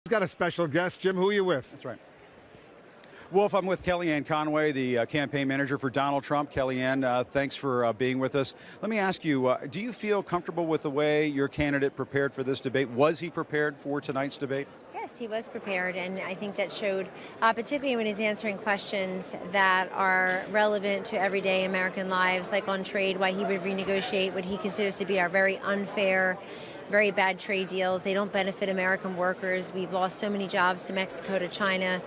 Got a special guest. Jim, who are you with? That's right. Wolf, I'm with Kellyanne Conway, the campaign manager for Donald Trump. Kellyanne, thanks for being with us. Let me ask you, do you feel comfortable with the way your candidate prepared for this debate? Was he prepared for tonight's debate? Yes, he was prepared, and I think that showed, particularly when he's answering questions that are relevant to everyday American lives, like on trade, why he would renegotiate what he considers to be our very unfair, very bad trade deals. They don't benefit American workers. We've lost so many jobs to Mexico, to China,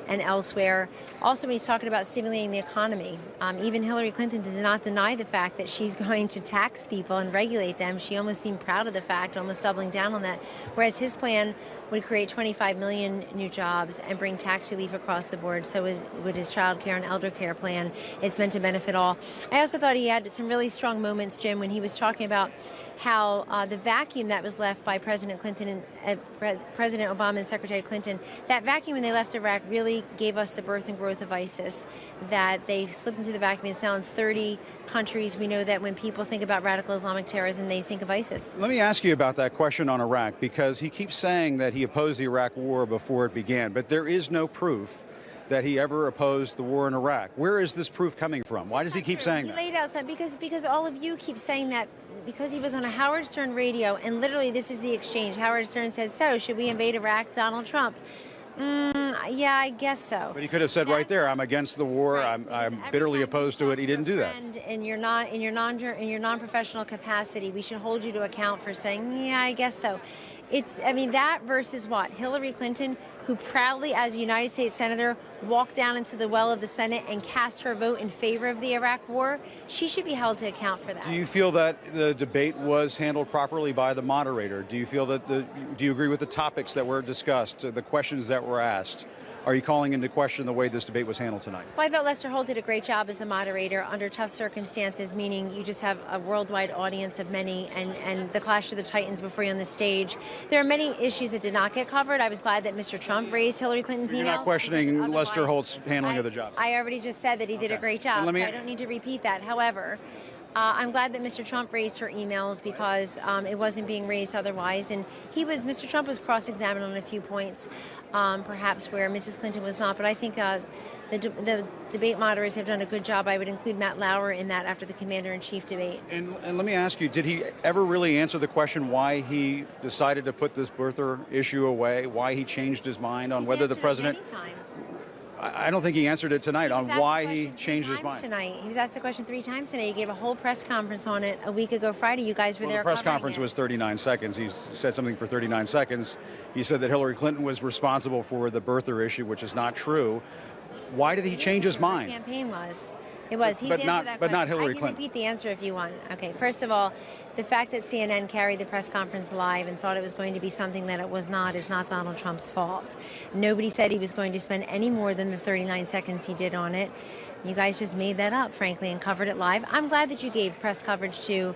and elsewhere. Also, when he's talking about stimulating the economy, even Hillary Clinton did not deny the fact that she's going to tax people and regulate them. She almost seemed proud of the fact, almost doubling down on that. Whereas his plan would create 25 million new jobs and bring tax relief across the board. So with his child care and elder care plan, it's meant to benefit all. I also thought he had some really strong moments, Jim, when he was talking about how the vacuum that was left by President Clinton and President Obama and Secretary Clinton, that vacuum when they left Iraq really gave us the birth and growth of ISIS, that they slipped into the vacuum. It's now in 30 countries. We know that when people think about radical Islamic terrorism, they think of ISIS. Let me ask you about that question on Iraq, because he keeps saying that he opposed the Iraq war before it began, but there is no proof that he ever opposed the war in Iraq. Where is this proof coming from? Why does he keep saying that? He laid out some, because all of you keep saying that, because he was on a Howard Stern radio, and literally this is the exchange. Howard Stern said, so should we invade Iraq? Donald Trump. Yeah, I guess so. But he could have said right there, I'm against the war, right, I'm bitterly opposed to it. He didn't do that. In your non-professional capacity, we should hold you to account for saying, yeah, I guess so. I mean, that versus what? Hillary Clinton, who proudly, as a United States Senator, walked down into the well of the Senate and cast her vote in favor of the Iraq war. She should be held to account for that. Do you feel that the debate was handled properly by the moderator? Do you feel that do you agree with the topics that were discussed, the questions that were asked? Are you calling into question the way this debate was handled tonight? Well, I thought Lester Holt did a great job as the moderator under tough circumstances, meaning you just have a worldwide audience of many, and the clash of the titans before you on the stage. There are many issues that did not get covered. I was glad that Mr. Trump raised Hillary Clinton's emails. You're not questioning Lester Holt's handling of the job? I already just said that he did a great job, so I don't need to repeat that. However, I'm glad that Mr. Trump raised her emails, because it wasn't being raised otherwise. And Mr. Trump was cross-examined on a few points, perhaps where Mrs. Clinton was not. But I think the debate moderators have done a good job. I would include Matt Lauer in that after the Commander-in-Chief debate. And let me ask you, did he ever really answer the question why he decided to put this birther issue away, why he changed his mind on whether the president... Many times. I don't think he answered it tonight on why he changed his mind. He was asked the question 3 times tonight. He gave a whole press conference on it a week ago Friday. You guys were there. The press conference was 39 seconds. He said something for 39 seconds. He said that Hillary Clinton was responsible for the birther issue, which is not true. Why did he change his mind? His campaign was. It was. He's but not Hillary Clinton. I can repeat the answer if you want. Okay. First of all, the fact that CNN carried the press conference live and thought it was going to be something that it was not is not Donald Trump's fault. Nobody said he was going to spend any more than the 39 seconds he did on it. You guys just made that up, frankly, and covered it live. I'm glad that you gave press coverage to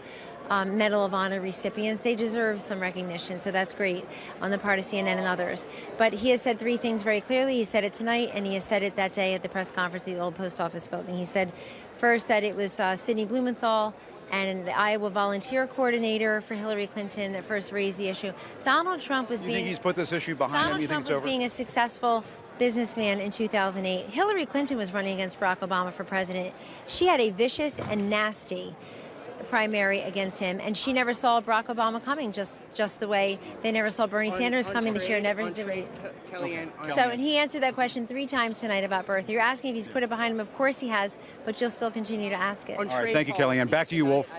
Medal of Honor recipients. They deserve some recognition, so that's great on the part of CNN and others. But he has said 3 things very clearly. He said it tonight, and he has said it that day at the press conference at the old post office building. He said first that it was Sidney Blumenthal and the Iowa volunteer coordinator for Hillary Clinton that first raised the issue. Donald Trump was You think he's put this issue behind him? You think it's over? Donald Trump was being a successful businessman in 2008. Hillary Clinton was running against Barack Obama for president. She had a vicious and nasty primary against him, and she never saw Barack Obama coming, just the way they never saw Bernie Sanders coming this year. And he answered that question 3 times tonight about birth. You're asking if he's put it behind him. Of course he has, but you'll still continue to ask it. All right, thank you, Kellyanne. Back to you, Wolf.